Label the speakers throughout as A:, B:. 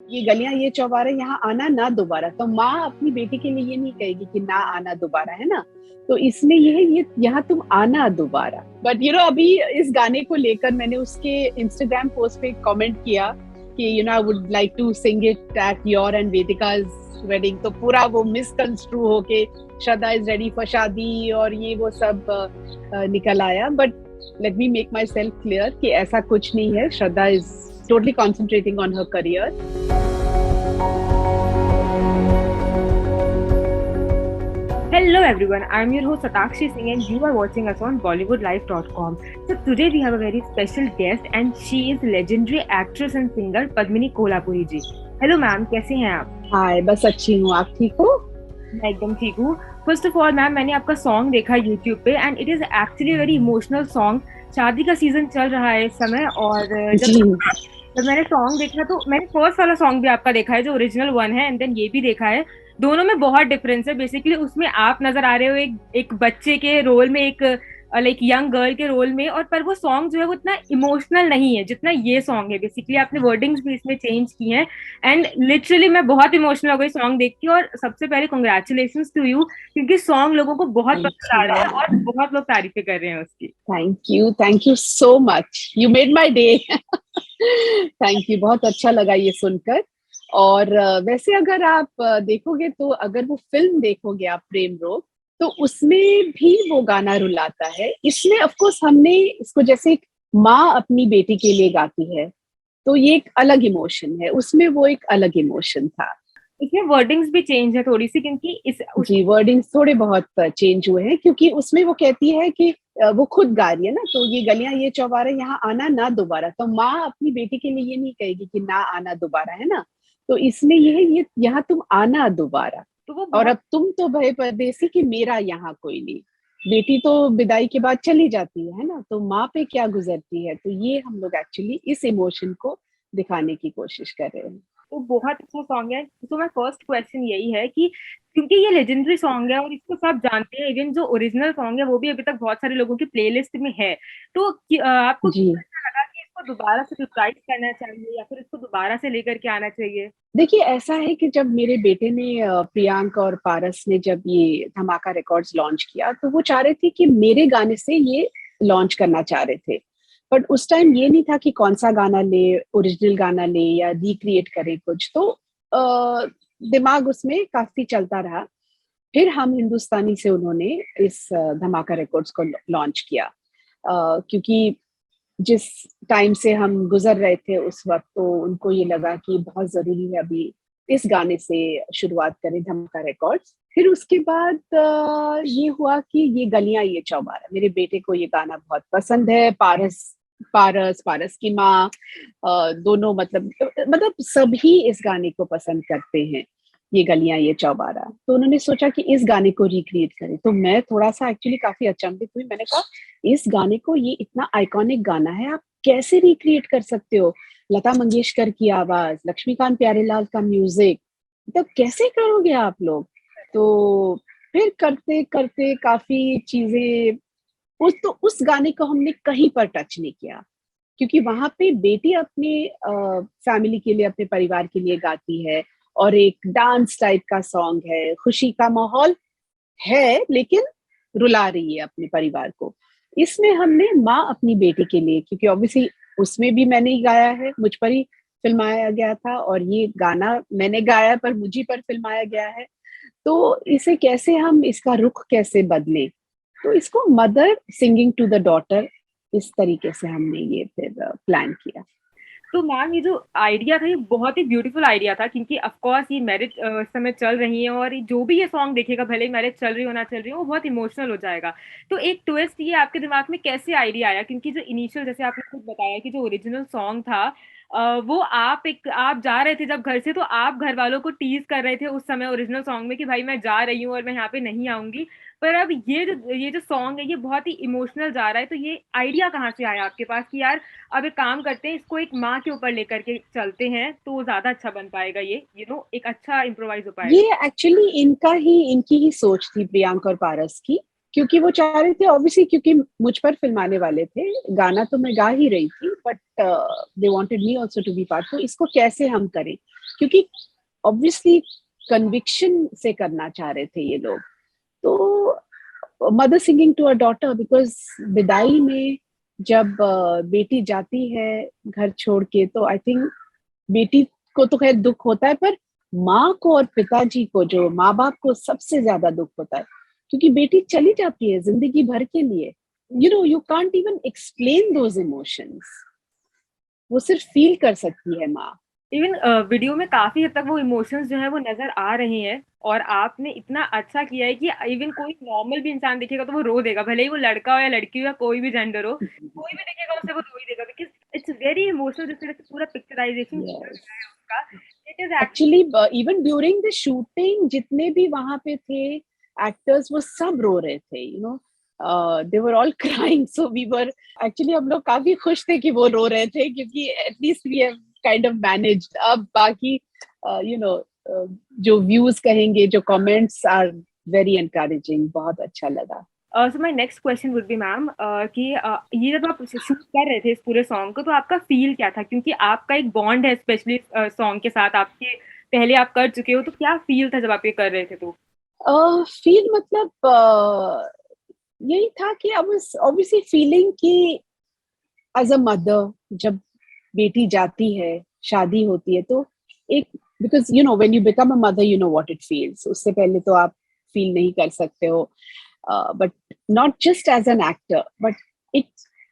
A: ये गलियां ये चौबारे यहाँ आना ना दोबारा। तो माँ अपनी बेटी के लिए ये नहीं कहेगी कि ना आना दोबारा, है ना। तो इसमें ये यहाँ तुम आना दोबारा। बट अभी इस गाने को लेकर मैंने उसके इंस्टाग्राम पोस्ट पे कमेंट किया कि I would like to sing it at your and Vedika's wedding. तो पूरा वो मिसकंस्ट्रू होके श्रद्धा इज रेडी फॉर शादी और ये वो सब निकल आया। But let me make myself clear कि ऐसा कुछ नहीं है। Shraddha is totally concentrating on her career.
B: Hello everyone, I am your host Satakshi Singh and you are watching us on BollywoodLife.com. So today we have a very special guest and she is legendary actress and singer Padmini Kolhapuri ji. Hello ma'am, कैसे हैं आप?
A: Hi, बस अच्छी हूँ, आप ठीक हो?
B: मैं एकदम ठीक हूँ. फर्स्ट ऑफ ऑल मैम, मैंने आपका सॉन्ग देखा यूट्यूब पे and it is actually very emotional song. शादी का सीजन चल रहा है इस समय और जब मैंने सॉन्ग देखा तो मैंने फर्स्ट वाला सॉन्ग भी आपका देखा है जो ओरिजिनल वन है एंड देन ये भी देखा है. दोनों में बहुत डिफरेंस है. बेसिकली उसमें आप नजर आ रहे हो एक बच्चे के रोल में, एक लाइक यंग गर्ल के रोल में, और पर वो सॉन्ग जो है वो इतना इमोशनल नहीं है जितना ये सॉन्ग है. बेसिकली आपने वर्डिंग्स भी इसमें चेंज की हैं एंड लिटरली मैं बहुत इमोशनल हो गई सॉन्ग देख के. और सबसे पहले कॉन्ग्रेचुलेशंस टू यू क्योंकि सॉन्ग लोगों को बहुत पसंद आ रहा है और बहुत लोग तारीफें कर रहे हैं उसकी.
A: Thank you so much, you made my day. Thank you, बहुत अच्छा लगा ये सुनकर. और वैसे अगर आप देखोगे तो अगर वो फिल्म देखोगे आप प्रेम रोग, तो उसमें भी वो गाना रुलाता है. इसमें ऑफ कोर्स हमने इसको जैसे एक माँ अपनी बेटी के लिए गाती है तो ये एक अलग इमोशन है, उसमें वो एक अलग इमोशन था.
B: इसमें वर्डिंग्स भी चेंज है थोड़ी सी क्योंकि
A: जी वर्डिंग्स थोड़े बहुत चेंज हुए हैं क्योंकि उसमें वो कहती है कि वो खुद गा रही है ना, तो ये गलियां ये चौबारे यहाँ आना ना दोबारा. तो माँ अपनी बेटी के लिए ये नहीं कहेगी कि ना आना दोबारा, है ना. तो इसमें ये यहाँ तुम आना दोबारा.
B: तो वो
A: और अब तुम तो भय परदेसी कि मेरा यहाँ कोई नहीं. बेटी तो विदाई के बाद चली जाती है ना, तो माँ पे क्या गुजरती है. तो ये हम लोग एक्चुअली इस इमोशन को दिखाने की कोशिश कर रहे हैं.
B: तो बहुत अच्छा सॉन्ग है. तो मेरा फर्स्ट क्वेश्चन यही है कि क्योंकि ये लेजेंडरी सॉन्ग है और इसको सब जानते हैं, इवन जो ओरिजिनल सॉन्ग है वो भी अभी तक बहुत सारे लोगों की प्लेलिस्ट में है, तो आपको
A: जी
B: क्या लगा कि इसको दोबारा से रिप्राइज करना चाहिए या फिर इसको दोबारा से लेकर के आना चाहिए?
A: देखिए, ऐसा है कि जब मेरे बेटे ने प्रियांक और पारस ने जब ये धमाका रिकॉर्ड्स लॉन्च किया तो वो चाह रहे थे कि मेरे गाने से ये लॉन्च करना चाह रहे थे. बट उस टाइम ये नहीं था कि कौन सा गाना ले, ओरिजिनल गाना ले या रिक्रिएट करे कुछ. तो दिमाग उसमें काफी चलता रहा. फिर हम हिंदुस्तानी से उन्होंने इस धमाका रिकॉर्ड्स को लॉन्च किया क्योंकि जिस टाइम से हम गुजर रहे थे उस वक्त, तो उनको ये लगा कि बहुत जरूरी है अभी इस गाने से शुरुआत करें धमाका रिकॉर्ड्स. फिर उसके बाद ये हुआ कि ये गलियां ये चौबारा, मेरे बेटे को ये गाना बहुत पसंद है. पारस पारस पारस की माँ दोनों मतलब सभी इस गाने को पसंद करते हैं, ये गलियां ये चौबारा. तो उन्होंने सोचा कि इस गाने को रिक्रिएट करें. तो मैं थोड़ा सा एक्चुअली काफी अचंभित हुई. मैंने कहा इस गाने को, ये इतना आइकॉनिक गाना है, आप कैसे रिक्रिएट कर सकते हो. लता मंगेशकर की आवाज, लक्ष्मीकांत प्यारेलाल का म्यूजिक, मतलब कैसे करोगे आप लोग. तो फिर करते करते काफी चीजें, उस गाने को हमने कहीं पर टच नहीं किया क्योंकि वहां पे बेटी अपने फैमिली के लिए, अपने परिवार के लिए गाती है और एक डांस टाइप का सॉन्ग है, खुशी का माहौल है लेकिन रुला रही है अपने परिवार को. इसमें हमने माँ अपनी बेटी के लिए, क्योंकि ऑब्वियसली उसमें भी मैंने ही गाया है, मुझ पर ही फिल्माया गया था और ये गाना मैंने गाया पर मुझी पर फिल्माया गया है. तो इसे कैसे हम, इसका रुख कैसे बदले, तो इसको mother singing to the daughter, इस तरीके से हमने ये फिर प्लान किया.
B: तो मैम ये जो आइडिया था ये बहुत ही ब्यूटीफुल आइडिया था क्योंकि ऑफ कोर्स ये मैरिज समय चल रही है और जो भी ये सॉन्ग देखेगा भले ही मैरिज चल रही हो ना चल रही हो वो बहुत इमोशनल हो जाएगा. तो एक ट्विस्ट ये आपके दिमाग में कैसे आइडिया आया क्योंकि जो इनिशियल, जैसे आपने खुद बताया कि जो ओरिजिनल सॉन्ग था वो आप जा रहे थे जब घर से तो आप घर वालों को टीज कर रहे थे उस समय ओरिजिनल सॉन्ग में कि भाई मैं जा रही हूँ और मैं यहाँ पे नहीं आऊंगी. पर अब ये जो सॉन्ग है ये बहुत ही इमोशनल जा रहा है. तो ये आइडिया कहाँ से आया आपके पास कि यार अब एक काम करते हैं, इसको एक माँ के ऊपर लेकर के चलते हैं तो ज्यादा अच्छा बन पाएगा, ये एक अच्छा इम्प्रोवाइज हो पाएगा.
A: ये एक्चुअली इनकी ही सोच थी, प्रियांक और पारस की, क्योंकि वो चाह रहे थे ऑब्वियसली, क्योंकि मुझ पर फिल्माने वाले थे. गाना तो मैं गा ही रही थी but they wanted me also to be part. तो इसको कैसे हम करें. क्योंकि ऑब्वियसली कन्विक्शन से करना चाह रहे थे ये लोग। तो mother singing to a daughter, because विदाई में जब बेटी जाती है घर छोड़ के, तो आई थिंक बेटी को तो खैर दुख होता है, पर माँ को और पिताजी को, जो माँ बाप को सबसे ज्यादा दुख होता है, क्योंकि बेटी चली जाती है जिंदगी भर के लिए। You can't even explain those emotions, वो सिर्फ फील कर सकती है माँ।
B: इवन वीडियो में काफी हद तक वो इमोशंस जो है वो नजर आ रहे हैं, और आपने इतना अच्छा किया है कि इवन कोई नॉर्मल भी इंसान देखेगा तो वो रो देगा, भले ही वो लड़का हो या लड़की हो या कोई भी जेंडर हो, कोई भी देखेगा उसे वो रो ही देगा, बिकॉज इट्स वेरी इमोशनल। जिस तरह से पूरा पिक्चराइजेशन किया
A: yes.
B: गया है उसका, it is
A: actually even during the shooting जितने भी वहां पे थे एक्टर्स, वो सब रो रहे थे, they were all crying, so we were actually, हम लोग काफी खुश थे कि वो रो रहे थे, क्योंकि at least we have kind of managed. अब बाकी जो व्यूज कहेंगे, जो कमेंट्स आर वेरी एनकरेजिंग, बहुत अच्छा लगा।
B: So my next question would be ma'am कि ये जब आप शूट कर रहे थे इस पूरे सॉन्ग को, तो आपका फील क्या था, क्योंकि आपका एक बॉन्ड है स्पेशली सॉन्ग के साथ, आपके पहले आप कर चुके हो, तो क्या फील था जब आप ये कर रहे थे? तो
A: फील मतलब यही था कि आई वाज ऑब्वियसली फीलिंग कि एज अ मदर, जब बेटी जाती है, शादी होती है, तो एक, because when you become a mother you know what it feels, उससे पहले तो आप फील नहीं कर सकते हो, but not just as an actor, but एक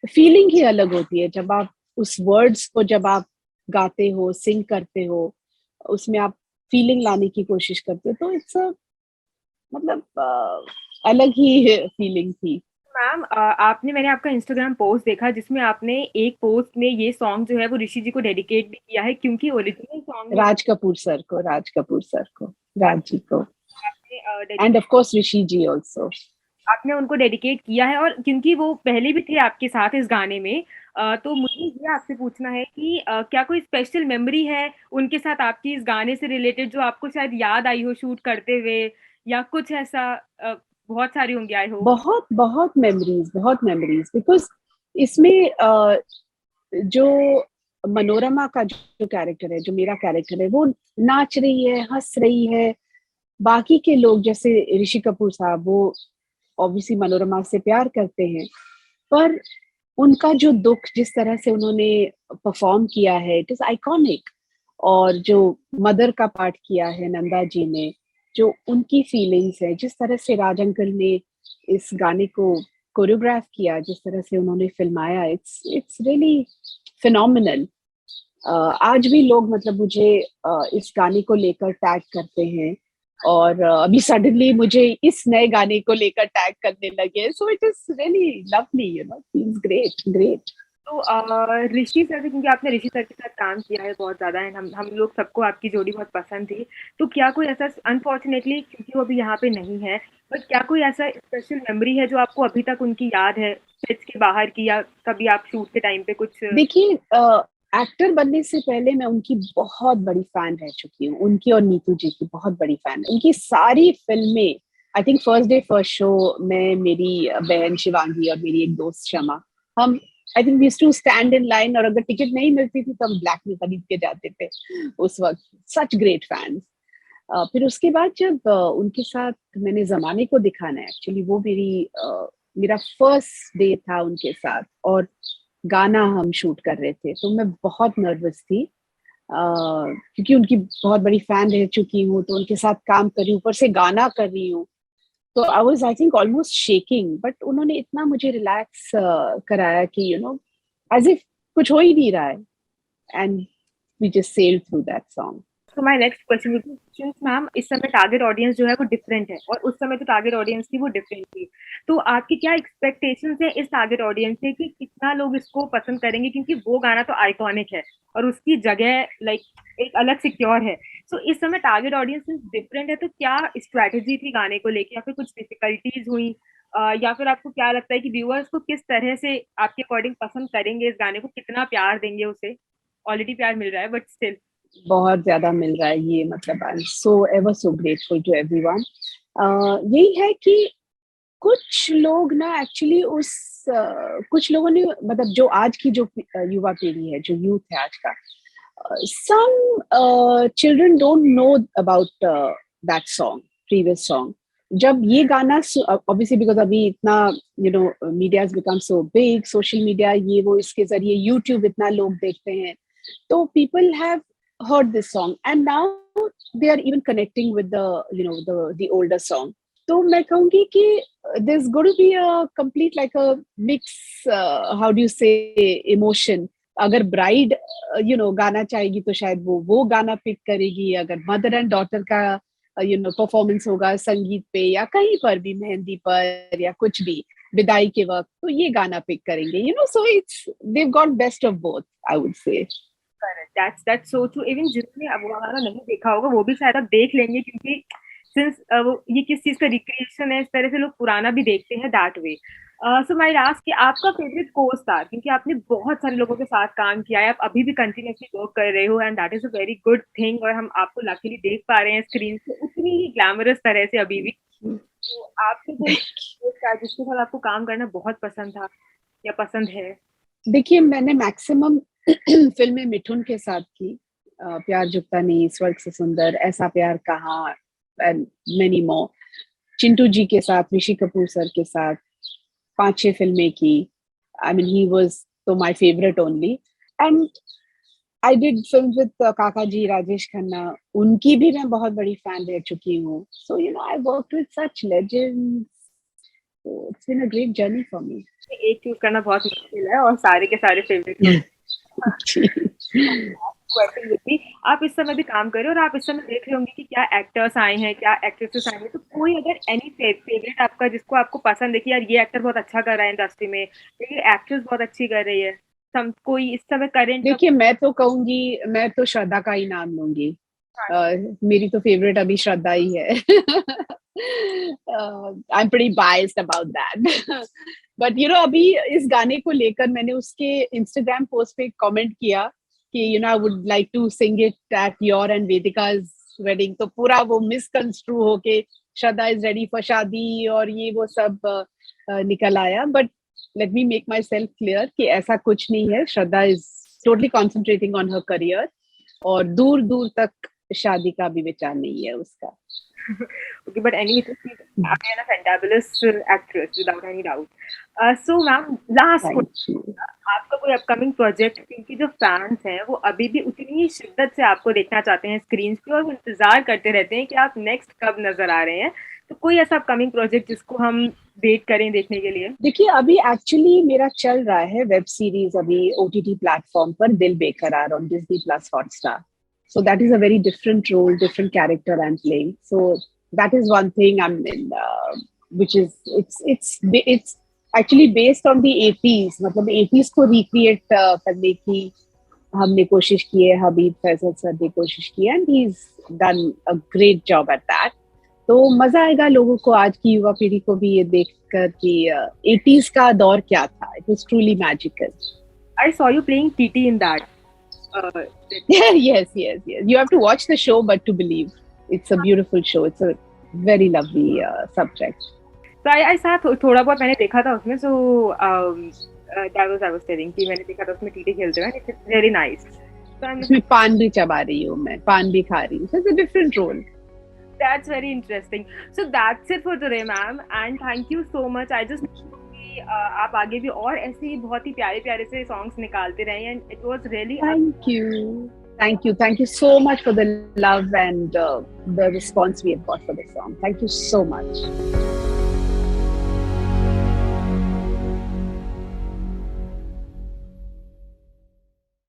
A: फीलिंग ही अलग होती है जब आप उस वर्ड्स को जब आप गाते हो, सिंग करते हो, उसमें आप फीलिंग लाने की कोशिश करते हो, तो इट्स अ मतलब अलग ही फीलिंग थी।
B: मैम आपने मैंने आपका इंस्टाग्राम पोस्ट देखा जिसमें आपने एक पोस्ट में ये सॉन्ग जो है वो ऋषि जी को डेडिकेट भी किया है, क्योंकि ओरिजिनल सॉन्ग में
A: राज कपूर सर को, राज जी को,
B: आपने
A: and of course Rishi ji also.
B: आपने उनको डेडिकेट किया है, और क्योंकि वो पहले भी थे आपके साथ इस गाने में, तो मुझे ये आपसे पूछना है कि क्या कोई स्पेशल मेमोरी है उनके साथ आपकी इस गाने से रिलेटेड, जो आपको शायद याद आई हो शूट करते हुए, या कुछ ऐसा? बहुत सारी होंगी आई होप।
A: बहुत बहुत मेमोरीज, बिकॉज इसमें जो मनोरमा का जो कैरेक्टर है, जो मेरा कैरेक्टर है, वो नाच रही है, हंस रही है। बाकी के लोग जैसे ऋषि कपूर साहब, वो ऑब्वियसली मनोरमा से प्यार करते हैं, पर उनका जो दुख, जिस तरह से उन्होंने परफॉर्म किया है, इट इज आइकॉनिक। और जो मदर का पार्ट किया है नंदा जी ने, जो उनकी फीलिंग्स है, जिस तरह से राज अंकल ने इस गाने को कोरियोग्राफ किया, जिस तरह से उन्होंने फिल्माया, इट्स रियली फिनोमिनल। आज भी लोग मतलब मुझे इस गाने को लेकर टैग करते हैं, और अभी सडनली मुझे इस नए गाने को लेकर टैग करने लगे, so it is really lovely, feels great great.
B: तो ऋषि सर से, क्योंकि आपने ऋषि सर के साथ काम किया है बहुत ज्यादा, एंड हम लोग सबको आपकी जोड़ी बहुत पसंद थी, तो क्या कोई ऐसा, अनफॉर्चुनेटली क्योंकि वो अभी यहाँ पे नहीं है, बट क्या कोई ऐसा स्पेशल मेमोरी है जो आपको अभी तक उनकी याद है, सेट्स के बाहर की, या कभी आप शूट के टाइम पे कुछ?
A: देखिए, एक्टर बनने से पहले मैं उनकी बहुत बड़ी फैन रह चुकी हूँ, उनकी और नीतू जी की बहुत बड़ी फैन। उनकी सारी फिल्में, I think first day first show में मेरी बहन शिवांगी और मेरी एक दोस्त शमा, हम I think we used to stand in line, और अगर टिकट नहीं मिलती थी तो हम ब्लैक में खरीद के जाते थे उस वक्त। Such great fans. फिर उसके बाद जब उनके साथ मैंने जमाने को दिखाना है, एक्चुअली वो मेरा फर्स्ट डे था उनके साथ, और गाना हम शूट कर रहे थे, तो मैं बहुत नर्वस थी, क्योंकि उनकी बहुत बड़ी फैन रह चुकी हूँ, तो उनके साथ काम कर रही हूँ, ऊपर से गाना कर रही हूँ, तो I was I think almost shaking, but उन्होंने इतना मुझे रिलैक्स कराया कि एज इफ कुछ हो ही नहीं रहा है, and we just sailed through that song.
B: तो my next question will be, since ma'am इस समय टारगेट ऑडियंस जो है वो डिफरेंट है, और उस समय जो टारगेट ऑडियंस थी वो डिफरेंट थी, तो आपकी क्या एक्सपेक्टेशंस है इस टारगेट ऑडियंस से कि कितना लोग इसको पसंद करेंगे, क्योंकि वो गाना तो आइकॉनिक है और उसकी जगह लाइक एक अलग सिक्योर है। सो इस समय टारगेट ऑडियंस डिफरेंट है, तो क्या स्ट्रैटेजी थी गाने को लेके, या फिर कुछ डिफिकल्टीज हुई, या फिर आपको क्या लगता है कि व्यूअर्स को किस तरह से आपके अकॉर्डिंग पसंद करेंगे, इस गाने को कितना प्यार देंगे उसे? ऑलरेडी प्यार मिल रहा है बट स्टिल।
A: बहुत ज्यादा मिल रहा है, ये मतलब I am so ever so grateful to everyone. यही है कि कुछ लोग ना एक्चुअली कुछ लोगों ने, मतलब जो आज की जो युवा पीढ़ी है, जो यूथ है आज का, Some children don't know about that song, previous song. जब ये गाना obviously because अभी इतना media has become so big, social media ये वो, इसके जरिए YouTube इतना लोग देखते हैं, तो people have heard this song and now they are even connecting with the older song. तो मैं कहूँगी कि there's going to be a complete like a mix, how do you say, emotion. अगर ब्राइड गाना चाहेगी तो शायद वो गाना पिक करेगी, अगर मदर एंड डॉटर का परफॉर्मेंस होगा संगीत पे या कहीं पर भी, मेहंदी पर या कुछ भी विदाई के वक्त, तो ये गाना पिक करेंगे, so it's they've got best of both, I would say.
B: That's so true. Even जिसने अब वो गाना नहीं देखा होगा वो भी शायद अब देख लेंगे, क्योंकि सिंस ये किस चीज का रिक्रिएशन है, इस तरह से लोग पुराना भी देखते हैं that way. So my last कि आपका फेवरेट को स्टार, क्योंकि आपने बहुत सारे लोगों के साथ काम किया है, आप अभी भी कंटिन्यूअसली वर्क कर रहे हो and that is a very good thing, और हम आपको लकीली देख पा रहे हैं स्क्रीन पे उतनी ही ग्लैमरस तरह से अभी भी. तो आपके कोई स्टार जिसके साथ आपको काम करना बहुत पसंद था या पसंद है?
A: देखिए, मैंने मैक्सिमम फिल्में मिठुन के साथ की, प्यार झुकता नहीं, स्वर्ग से सुंदर, ऐसा प्यार कहाँ, एंड मेनी मोर. चिंटू जी के साथ, ऋषि कपूर सर के साथ 5-6 फिल्में की. I mean, he was so my favorite only. And I did films with काका जी, राजेश खन्ना, उनकी भी मैं बहुत बड़ी फैन रह चुकी हूँ. So I worked with such legends. So it's been a great journey for me.
B: एक चूज करना बहुत मुश्किल है और सारे के सारे फेवरेट. क्वेश्चन विद, आप इस समय भी काम कर रहे हो और आप इस समय देख रहे होंगे कि क्या एक्टर्स आए हैं, क्या एक्ट्रेसेस आए हैं, तो कोई अगर एनी फेवरेट आपका जिसको आपको पसंद है कि यार ये एक्टर बहुत अच्छा कर रहा है इंडस्ट्री में, ये एक्ट्रेस बहुत अच्छी कर रही है, कोई इस समय करेंट?
A: देखिए, मैं तो कहूंगी, मैं तो श्रद्धा का ही नाम लूंगी. मेरी तो फेवरेट अभी श्रद्धा ही है. I am pretty biased about that. But अभी इस गाने को लेकर मैंने उसके इंस्टाग्राम पोस्ट पे कमेंट किया कि I would like to sing it at your and Vedika's wedding. तो पूरा वो मिसकंस्ट्रू होके श्रद्धा इज रेडी फॉर शादी और ये वो सब निकल आया. But let me make myself clear कि ऐसा कुछ नहीं है. Shraddha is totally concentrating on her career और दूर दूर तक शादी का भी विचार नहीं है उसका.
B: Okay, but anyway, she's a fantabulous actress without any doubt. So, ma'am, last question. आपका कोई अपकमिंग प्रोजेक्ट, क्योंकि जो फैंस हैं वो अभी भी उतनी ही शिद्दत से आपको देखना चाहते हैं स्क्रीन पे और वो इंतजार करते रहते हैं कि आप नेक्स्ट कब नजर आ रहे हैं, तो कोई ऐसा अपकमिंग प्रोजेक्ट जिसको हम वेट करें देखने के लिए?
A: देखिए, अभी एक्चुअली मेरा चल रहा है वेब सीरीज अभी OTT प्लेटफॉर्म पर, दिल बेकरार on Disney Plus Hotstar. So that is a very different role, different character I'm playing. So that is one thing I'm in, which is it's actually based on the 80s. मतलब 80s को recreate करने की हमने कोशिश की है. हबीब Faizal sir ने कोशिश की है and he's done a great job at that. तो मजा आएगा लोगों को, आज की युवा पीढ़ी को भी ये देखकर कि 80s का दौर क्या था. It was truly magical.
B: I saw you playing TT in that.
A: Yes. You have to watch the show, but to believe. It's a beautiful show. It's a very lovely subject.
B: So I saw थोड़ा बहुत मैंने देखा था उसमें. So that was I was telling कि मैंने देखा था उसमें टीटी खेलते हुए. It's very nice. So
A: उसमें पान भी चबा रही हूँ मैं, पान भी खा रही हूँ. So it's a different role.
B: That's very interesting. So that's it for today, ma'am. And thank you so much. I just आप आगे भी और ऐसे ही बहुत ही प्यारे प्यारे से सॉन्ग्स निकालते रहे and it was really
A: thank you so much for the love and the response we have got for the song. Thank you so much.